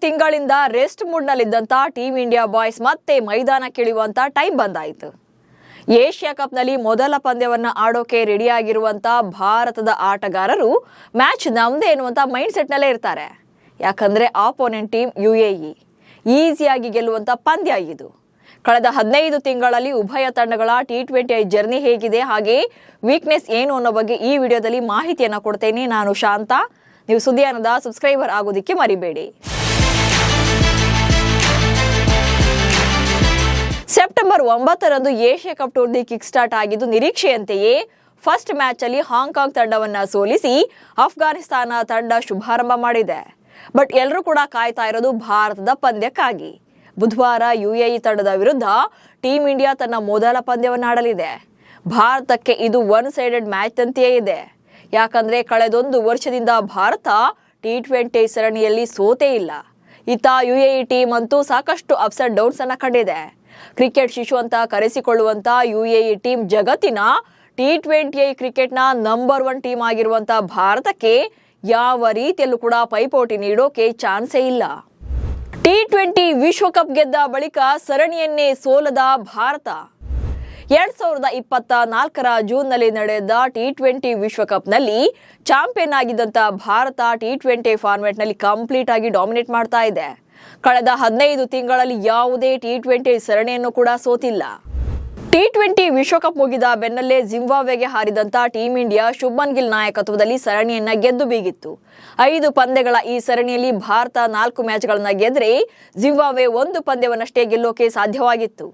ತಿಂಗಳಿಂದ rest ಮೂಡ್ನಲ್ಲಿದ್ದಂತ team India boys ಮತ್ತೆ ಮೈದಾನಕ್ಕಿಳಿಯುವಂತ time ಬಂದಾಯಿತು. Asia ಕಪ್ನಲ್ಲಿ ಮೊದಲ ಪಂದ್ಯವನ್ನ ಆಡೋಕೆ ರೆಡಿಯಾಗಿರುವಂತ ಭಾರತದ ಆಟಗಾರರು ಮ್ಯಾಚ್ ನಮ್ದೇ ಎನ್ನುವಂತ ಮೈಂಡ್ ಸೆಟ್ನಲ್ಲೇ ಇರ್ತಾರೆ. ಯಾಕಂದ್ರೆ ಆಪೋನೆಂಟ್ ಟೀಮ್ UAE ಈಸಿಯಾಗಿ ಗೆಲ್ಲುವಂತ ಪಂದ್ಯ ಇದು. ಕಳೆದ 15 ತಿಂಗಳಲ್ಲಿ ಉಭಯ ತಂಡಗಳ T20 ಜರ್ನಿ ಹೇಗಿದೆ, ಹಾಗೆ ವೀಕ್ನೆಸ್ ಏನು ಅನ್ನೋ ಬಗ್ಗೆ ಈ ವಿಡಿಯೋದಲ್ಲಿ ಮಾಹಿತಿಯನ್ನ ಕೊಡ್ತೇನೆ. ನಾನು ಶಾಂತ. ನೀವು ಸುದ್ದಿಯಾನದ ಸಬ್ಸ್ಕ್ರೈಬರ್ ಆಗೋದಿಕ್ಕೆ ಮರಿಬೇಡಿ. ಸೆಪ್ಟೆಂಬರ್ 9ರಂದು Asia cup tourney kick start ಆಗಿದ್ದು ನಿರೀಕ್ಷೆಯಂತೆಯೇ ಫಸ್ಟ್ ಮ್ಯಾಚ್ ಅಲ್ಲಿ ಹಾಂಗ್ಕಾಂಗ್ ತಂಡವನ್ನ ಸೋಲಿಸಿ ಅಫ್ಘಾನಿಸ್ತಾನ ತಂಡ ಶುಭಾರಂಭ ಮಾಡಿದೆ. ಬಟ್ ಎಲ್ಲರೂ ಕೂಡ ಕಾಯ್ತಾ ಇರೋದು ಭಾರತದ ಪಂದ್ಯಕ್ಕಾಗಿ. ಬುಧವಾರ UAE ತಂಡದ ವಿರುದ್ಧ ಟೀಮ್ ಇಂಡಿಯಾ ತನ್ನ ಮೊದಲ ಪಂದ್ಯವನ್ನು ಆಡಲಿದೆ. ಭಾರತಕ್ಕೆ ಇದು ಒನ್ ಸೈಡೆಡ್ ಮ್ಯಾಚ್ ಅಂತೆಯೇ ಇದೆ. ಯಾಕಂದ್ರೆ ಕಳೆದೊಂದು ವರ್ಷದಿಂದ ಭಾರತ T20 ಸರಣಿಯಲ್ಲಿ ಸೋತೇ ಇಲ್ಲ. ಇತ್ತ UAE ಟೀಮ್ ಅಂತೂ ಸಾಕಷ್ಟು ಅಪ್ಸ್ ಅಂಡ್ ಡೌನ್ಸ್ ಅನ್ನ ಕಂಡಿದೆ. ಕ್ರಿಕೆಟ್ ಶಿಶು ಅಂತ ಕರೆಸಿಕೊಳ್ಳುವಂತ UAE ಟೀಮ್ ಜಗತ್ತಿನ T20 ಕ್ರಿಕೆಟ್ನ ನಂಬರ್ 1 ಟೀಮ್ ಆಗಿರುವಂತ ಭಾರತಕ್ಕೆ ಯಾವ ರೀತಿಯಲ್ಲೂ ಕೂಡ ಪೈಪೋಟಿ ನೀಡೋಕೆ ಚಾನ್ಸೇ ಇಲ್ಲ. T20 ವಿಶ್ವಕಪ್ ಗೆದ್ದ ಬಳಿಕ ಸರಣಿಯನ್ನೇ ಸೋಲದ ಭಾರತ 2024ರ ಜೂನ್ನಲ್ಲಿ ನಡೆದ T20 ವಿಶ್ವಕಪ್ನಲ್ಲಿ ಚಾಂಪಿಯನ್ ಆಗಿದ್ದಂತ ಭಾರತ T20 ಫಾರ್ಮೆಟ್ನಲ್ಲಿ ಕಂಪ್ಲೀಟ್ ಆಗಿ ಡಾಮಿನೇಟ್ ಮಾಡ್ತಾ ಇದೆ. ಕಳೆದ 15 ತಿಂಗಳಲ್ಲಿ ಯಾವುದೇ T20 ಸರಣಿಯನ್ನು ಕೂಡ ಸೋತಿಲ್ಲ. T20 ವಿಶ್ವಕಪ್ ಮುಗಿದ ಬೆನ್ನಲ್ಲೇ ಜಿಂಬಾಬ್ವೆಗೆ ಹಾರಿದಂತ ಟೀಮ್ ಇಂಡಿಯಾ ಶುಭ್ಮನ್ ಗಿಲ್ ನಾಯಕತ್ವದಲ್ಲಿ ಸರಣಿಯನ್ನ ಗೆದ್ದು ಬೀಗಿತ್ತು. 5 ಪಂದ್ಯಗಳ ಈ ಸರಣಿಯಲ್ಲಿ ಭಾರತ 4 ಮ್ಯಾಚ್ಗಳನ್ನ ಗೆದ್ರೆ ಜಿಂಬಾಬ್ವೆ 1 ಪಂದ್ಯವನ್ನಷ್ಟೇ ಗೆಲ್ಲೋಕೆ ಸಾಧ್ಯವಾಗಿತ್ತು.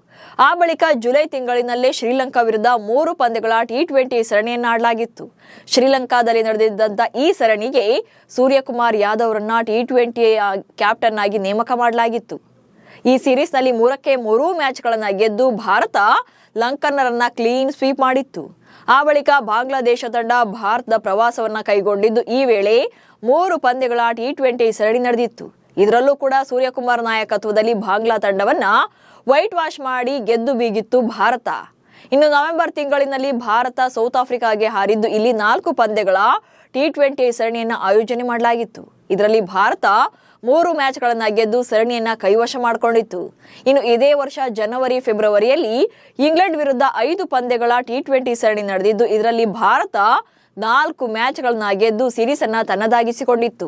ಆ ಬಳಿಕ ಜುಲೈ ತಿಂಗಳಿನಲ್ಲೇ ಶ್ರೀಲಂಕಾ ವಿರುದ್ಧ 3 ಪಂದ್ಯಗಳ T20 ಸರಣಿಯನ್ನ ಆಡಲಾಗಿತ್ತು. ಶ್ರೀಲಂಕಾದಲ್ಲಿ ನಡೆದಿದ್ದಂತ ಈ ಸರಣಿಗೆ ಸೂರ್ಯಕುಮಾರ್ ಯಾದವ್ ಅವರನ್ನ T20 ಕ್ಯಾಪ್ಟನ್ ಆಗಿ ನೇಮಕ ಮಾಡಲಾಗಿತ್ತು. ಈ ಸೀರೀಸ್ನಲ್ಲಿ 3ಕ್ಕೆ 3 ಮ್ಯಾಚ್ಗಳನ್ನ ಗೆದ್ದು ಭಾರತ ಲಂಕನ್ನರನ್ನ ಕ್ಲೀನ್ ಸ್ವೀಪ್ ಮಾಡಿತ್ತು. ಆ ಬಳಿಕ ಬಾಂಗ್ಲಾದೇಶ ತಂಡ ಭಾರತದ ಪ್ರವಾಸವನ್ನ ಕೈಗೊಂಡಿದ್ದು ಈ ವೇಳೆ 3 ಪಂದ್ಯಗಳ T20 ಸರಣಿ ನಡೆದಿತ್ತು. ಇದರಲ್ಲೂ ಕೂಡ ಸೂರ್ಯಕುಮಾರ್ ನಾಯಕತ್ವದಲ್ಲಿ ಬಾಂಗ್ಲಾ ತಂಡವನ್ನ ವೈಟ್ ವಾಶ್ ಮಾಡಿ ಗೆದ್ದು ಬೀಗಿತ್ತು ಭಾರತ. ಇನ್ನು ನವೆಂಬರ್ ತಿಂಗಳಿನಲ್ಲಿ ಭಾರತ ಸೌತ್ ಆಫ್ರಿಕಾಗೆ ಹಾರಿದ್ದು ಇಲ್ಲಿ 4 ಪಂದ್ಯಗಳ T20 ಸರಣಿಯನ್ನ ಆಯೋಜನೆ ಮಾಡಲಾಗಿತ್ತು. ಇದರಲ್ಲಿ ಭಾರತ 3 ಮ್ಯಾಚ್ಗಳನ್ನ ಗೆದ್ದು ಸರಣಿಯನ್ನ ಕೈವಶ ಮಾಡಿಕೊಂಡಿತ್ತು. ಇನ್ನು ಇದೇ ವರ್ಷ ಜನವರಿ ಫೆಬ್ರವರಿಯಲ್ಲಿ ಇಂಗ್ಲೆಂಡ್ ವಿರುದ್ಧ 5 ಪಂದ್ಯಗಳ T20 ಸರಣಿ ನಡೆದಿದ್ದು ಇದರಲ್ಲಿ ಭಾರತ 4 ಮ್ಯಾಚ್ಗಳನ್ನ ಗೆದ್ದು ಸೀರೀಸ್ ಅನ್ನ ತನ್ನದಾಗಿಸಿಕೊಂಡಿತ್ತು.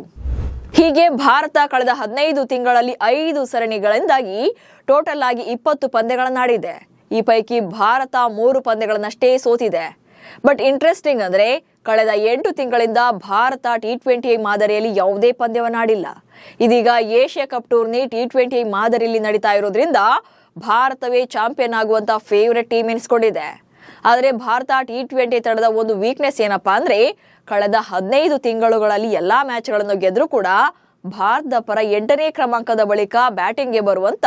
ಹೀಗೆ ಭಾರತ ಕಳೆದ 15 ತಿಂಗಳಲ್ಲಿ 5 ಸರಣಿಗಳಿಂದಾಗಿ ಟೋಟಲ್ ಆಗಿ 20 ಪಂದ್ಯಗಳನ್ನಾಡಿದೆ. ಈ ಪೈಕಿ ಭಾರತ 3 ಪಂದ್ಯಗಳನ್ನಷ್ಟೇ ಸೋತಿದೆ. ಬಟ್ ಇಂಟ್ರೆಸ್ಟಿಂಗ್ ಅಂದ್ರೆ ಕಳೆದ 8 ತಿಂಗಳಿಂದ ಭಾರತ T20 ಮಾದರಿಯಲ್ಲಿ ಯಾವುದೇ ಪಂದ್ಯವನ್ನಾಡಿಲ್ಲ. ಇದೀಗ ಏಷ್ಯಾ ಕಪ್ ಟೂರ್ನಿ T20 ಮಾದರಿಯಲ್ಲಿ ನಡೀತಾ ಇರೋದ್ರಿಂದ ಭಾರತವೇ ಚಾಂಪಿಯನ್ ಆಗುವಂತ ಫೇವರೆಟ್ ಟೀಮ್ ಎನಿಸ್ಕೊಂಡಿದೆ. ಆದರೆ ಭಾರತ T20 ತಂಡದ ಒಂದು ವೀಕ್ನೆಸ್ ಏನಪ್ಪಾ ಅಂದ್ರೆ ಕಳೆದ 15 ತಿಂಗಳುಗಳಲ್ಲಿ ಎಲ್ಲಾ ಮ್ಯಾಚ್ಗಳನ್ನು ಗೆದ್ರೂ ಕೂಡ ಭಾರತದ ಪರ 8ನೇ ಕ್ರಮಾಂಕದ ಬಳಿಕ ಬ್ಯಾಟಿಂಗ್ಗೆ ಬರುವಂತ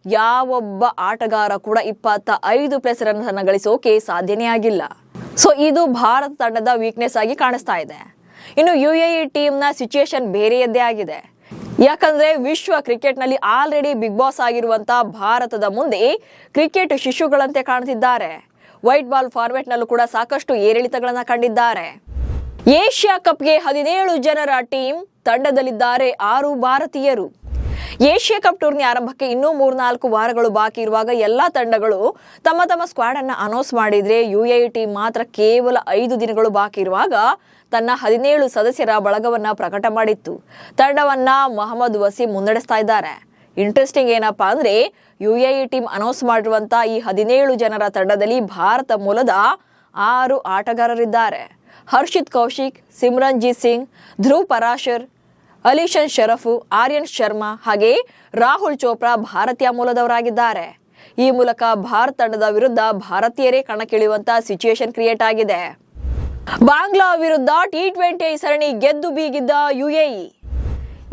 ಯಾವೊಬ್ಬ ಆಟಗಾರ ಕೂಡ 25+ ರನ್ಸ್ ಅನ್ನು ಗಳಿಸೋಕೆ ಸಾಧ್ಯನೇ ಆಗಿಲ್ಲ. ಸೊ ಇದು ಭಾರತ ತಂಡದ ವೀಕ್ನೆಸ್ ಆಗಿ ಕಾಣಿಸ್ತಾ ಇದೆ. ಇನ್ನು UAE ಟೀಮ್ ನ ಸಿಚುಯೇಷನ್ ಬೇರೆಯದ್ದೇ ಆಗಿದೆ. ಯಾಕಂದ್ರೆ ವಿಶ್ವ ಕ್ರಿಕೆಟ್ ನಲ್ಲಿ ಆಲ್ರೆಡಿ ಬಿಗ್ ಬಾಸ್ ಆಗಿರುವಂತ ಭಾರತದ ಮುಂದೆ ಕ್ರಿಕೆಟ್ ಶಿಶುಗಳಂತೆ ಕಾಣ್ತಿದ್ದಾರೆ. ವೈಟ್ ಬಾಲ್ ಫಾರ್ಮೆಟ್ ನಲ್ಲೂ ಕೂಡ ಸಾಕಷ್ಟು ಏರಿಳಿತಗಳನ್ನ ಕಂಡಿದ್ದಾರೆ. ಏಷ್ಯಾ ಕಪ್ಗೆ 17 ಜನರ ಟೀಮ್ ತಂಡದಲ್ಲಿದ್ದಾರೆ 6 ಭಾರತೀಯರು. ಏಷ್ಯಾ ಕಪ್ ಟೂರ್ನಿ ಆರಂಭಕ್ಕೆ ಇನ್ನೂ 3-4 ವಾರಗಳು ಬಾಕಿ ಇರುವಾಗ ಎಲ್ಲಾ ತಂಡಗಳು ತಮ್ಮ ಸ್ಕ್ವಾಡ್ ಅನ್ನ ಅನೌನ್ಸ್ ಮಾಡಿದ್ರೆ UAE ಟೀಮ್ ಮಾತ್ರ ಕೇವಲ 5 ದಿನಗಳು ಬಾಕಿ ಇರುವಾಗ ತನ್ನ 17 ಸದಸ್ಯರ ಬಳಗವನ್ನ ಪ್ರಕಟ ಮಾಡಿತ್ತು. ತಂಡವನ್ನ ಮೊಹಮ್ಮದ್ ವಸೀಂ ಮುನ್ನಡೆಸ್ತಾ ಇದ್ದಾರೆ. ಇಂಟ್ರೆಸ್ಟಿಂಗ್ ಏನಪ್ಪಾ ಅಂದ್ರೆ UAE ಟೀಮ್ ಅನೌನ್ಸ್ ಮಾಡಿರುವಂತ ಈ 17 ಜನರ ತಂಡದಲ್ಲಿ ಭಾರತ ಮೂಲದ 6 ಆಟಗಾರರಿದ್ದಾರೆ. ಹರ್ಷಿತ್ ಕೌಶಿಕ್, ಸಿಮ್ರನ್ಜೀತ್ ಸಿಂಗ್, ಧ್ರುವ್ ಪರಾಶರ್, ಅಲಿಶನ್ ಶರಫ್, ಆರ್ಯನ್ ಶರ್ಮಾ ಹಾಗೆ ರಾಹುಲ್ ಚೋಪ್ರಾ ಭಾರತೀಯ ಮೂಲದವರಾಗಿದ್ದಾರೆ. ಈ ಮೂಲಕ ಭಾರತ ತಂಡದ ವಿರುದ್ಧ ಭಾರತೀಯರೇ ಕಣಕ್ಕಿಳಿಯುವಂತ ಸಿಚುಯೇಷನ್ ಕ್ರಿಯೇಟ್ ಆಗಿದೆ. ಬಾಂಗ್ಲಾ ವಿರುದ್ಧ T20 ಸರಣಿ ಗೆದ್ದು ಬೀಗಿದ್ದ UAE.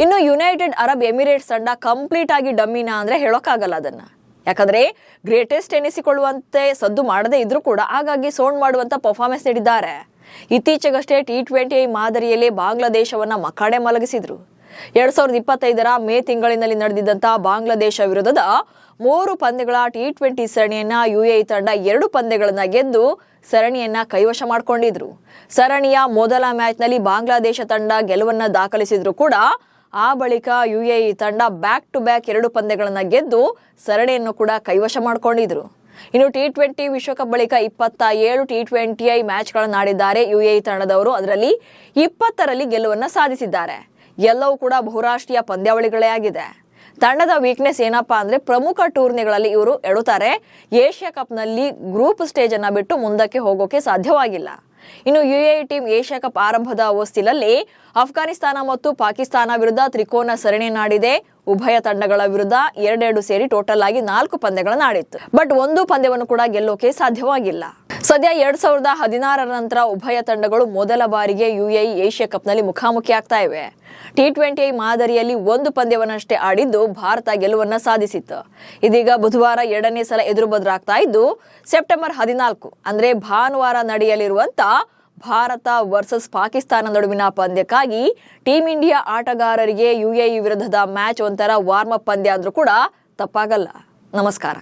ಇನ್ನು ಯುನೈಟೆಡ್ ಅರಬ್ ಎಮಿರೇಟ್ಸ್ ತಂಡ ಕಂಪ್ಲೀಟ್ ಆಗಿ ಡಮ್ಮಿನಾ ಅಂದ್ರೆ ಹೇಳೋಕ್ಕಾಗಲ್ಲ ಅದನ್ನ. ಯಾಕಂದ್ರೆ ಗ್ರೇಟೆಸ್ಟ್ ಎನಿಸಿಕೊಳ್ಳುವಂತೆ ಸದ್ದು ಮಾಡದೇ ಇದ್ರೂ ಕೂಡ ಆಗಾಗಿ ಸೌಂಡ್ ಮಾಡುವಂತ ಪರ್ಫಾರ್ಮೆನ್ಸ್ ನೀಡಿದ್ದಾರೆ. ಇತ್ತೀಚೆಗಷ್ಟೇ T20 ಮಾದರಿಯಲ್ಲಿ ಬಾಂಗ್ಲಾದೇಶವನ್ನ ಮಕಾಡೆ ಮಲಗಿಸಿದ್ರು. 2025ರ ಮೇ ತಿಂಗಳಿನಲ್ಲಿ ನಡೆದಿದ್ದಂತ ಬಾಂಗ್ಲಾದೇಶ ವಿರುದ್ಧದ 3 ಪಂದ್ಯಗಳ T20 ಸರಣಿಯನ್ನ UAE ತಂಡ 2 ಪಂದ್ಯಗಳನ್ನ ಗೆದ್ದು ಸರಣಿಯನ್ನ ಕೈವಶ ಮಾಡಿಕೊಂಡಿದ್ರು. ಸರಣಿಯ ಮೊದಲ ಮ್ಯಾಚ್ನಲ್ಲಿ ಬಾಂಗ್ಲಾದೇಶ ತಂಡ ಗೆಲುವನ್ನ ದಾಖಲಿಸಿದ್ರು ಕೂಡ ಆ ಬಳಿಕ UAE ತಂಡ ಬ್ಯಾಕ್ ಟು ಬ್ಯಾಕ್ 2 ಪಂದ್ಯಗಳನ್ನು ಗೆದ್ದು ಸರಣಿಯನ್ನು ಕೂಡ ಕೈವಶ ಮಾಡಿಕೊಂಡಿದ್ರು. ಇನ್ನು T20 ವಿಶ್ವಕಪ್ ಬಳಿಕ 27 T20I ಮ್ಯಾಚ್ಗಳನ್ನು ಆಡಿದ್ದಾರೆ UAE ತಂಡದವರು. ಅದರಲ್ಲಿ 20ರಲ್ಲಿ ಗೆಲುವನ್ನು ಸಾಧಿಸಿದ್ದಾರೆ. ಎಲ್ಲವೂ ಕೂಡ ಬಹುರಾಷ್ಟ್ರೀಯ ಪಂದ್ಯಾವಳಿಗಳೇ ಆಗಿದೆ. ತಂಡದ ವೀಕ್ನೆಸ್ ಏನಪ್ಪಾ ಅಂದ್ರೆ ಪ್ರಮುಖ ಟೂರ್ನಿಗಳಲ್ಲಿ ಇವರು ಎಡುತ್ತಾರೆ. ಏಷ್ಯಾ ಕಪ್ನಲ್ಲಿ ಗ್ರೂಪ್ ಸ್ಟೇಜ್ ಅನ್ನ ಬಿಟ್ಟು ಮುಂದಕ್ಕೆ ಹೋಗೋಕೆ ಸಾಧ್ಯವಾಗಿಲ್ಲ. ಇನ್ನು UAE ಟೀಮ್ ಏಷ್ಯಾ ಕಪ್ ಆರಂಭದ ಹೊಸ್ತಿಲಲ್ಲಿ ಅಫ್ಘಾನಿಸ್ತಾನ ಮತ್ತು ಪಾಕಿಸ್ತಾನ ವಿರುದ್ಧ ತ್ರಿಕೋನ ಸರಣಿಯನ್ನಾಡಿದೆ. ಉಭಯ ತಂಡಗಳ ವಿರುದ್ಧ 2-2 ಸೇರಿ ಟೋಟಲ್ ಆಗಿ 4 ಪಂದ್ಯಗಳನ್ನು ಆಡಿತ್ತು. ಬಟ್ ಒಂದು ಪಂದ್ಯವನ್ನು ಕೂಡ ಗೆಲ್ಲೋಕೆ ಸಾಧ್ಯವಾಗಿಲ್ಲ. ಸದ್ಯ 2016ರ ನಂತರ ಉಭಯ ತಂಡಗಳು ಮೊದಲ ಬಾರಿಗೆ UAE ಏಷ್ಯಾ ಕಪ್ನಲ್ಲಿ ಮುಖಾಮುಖಿ ಆಗ್ತಾ ಇವೆ. T20I ಮಾದರಿಯಲ್ಲಿ 1 ಪಂದ್ಯವನ್ನಷ್ಟೇ ಆಡಿದ್ದು ಭಾರತ ಗೆಲುವನ್ನ ಸಾಧಿಸಿತ್ತು. ಇದೀಗ ಬುಧವಾರ 2ನೇ ಸಲ ಎದುರುಬದುರಾಗ್ತಾ ಇದ್ದು ಸೆಪ್ಟೆಂಬರ್ 14 ಅಂದ್ರೆ ಭಾನುವಾರ ನಡೆಯಲಿರುವಂತ ಭಾರತ ವರ್ಸಸ್ ಪಾಕಿಸ್ತಾನ ನಡುವಿನ ಪಂದ್ಯಕ್ಕಾಗಿ ಟೀಮ್ ಇಂಡಿಯಾ ಆಟಗಾರರಿಗೆ UAE ವಿರುದ್ಧದ ಮ್ಯಾಚ್ ಒಂಥರ ವಾರ್ಮ್ ಅಪ್ ಪಂದ್ಯ ಅಂದ್ರೂ ಕೂಡ ತಪ್ಪಾಗಲ್ಲ. ನಮಸ್ಕಾರ.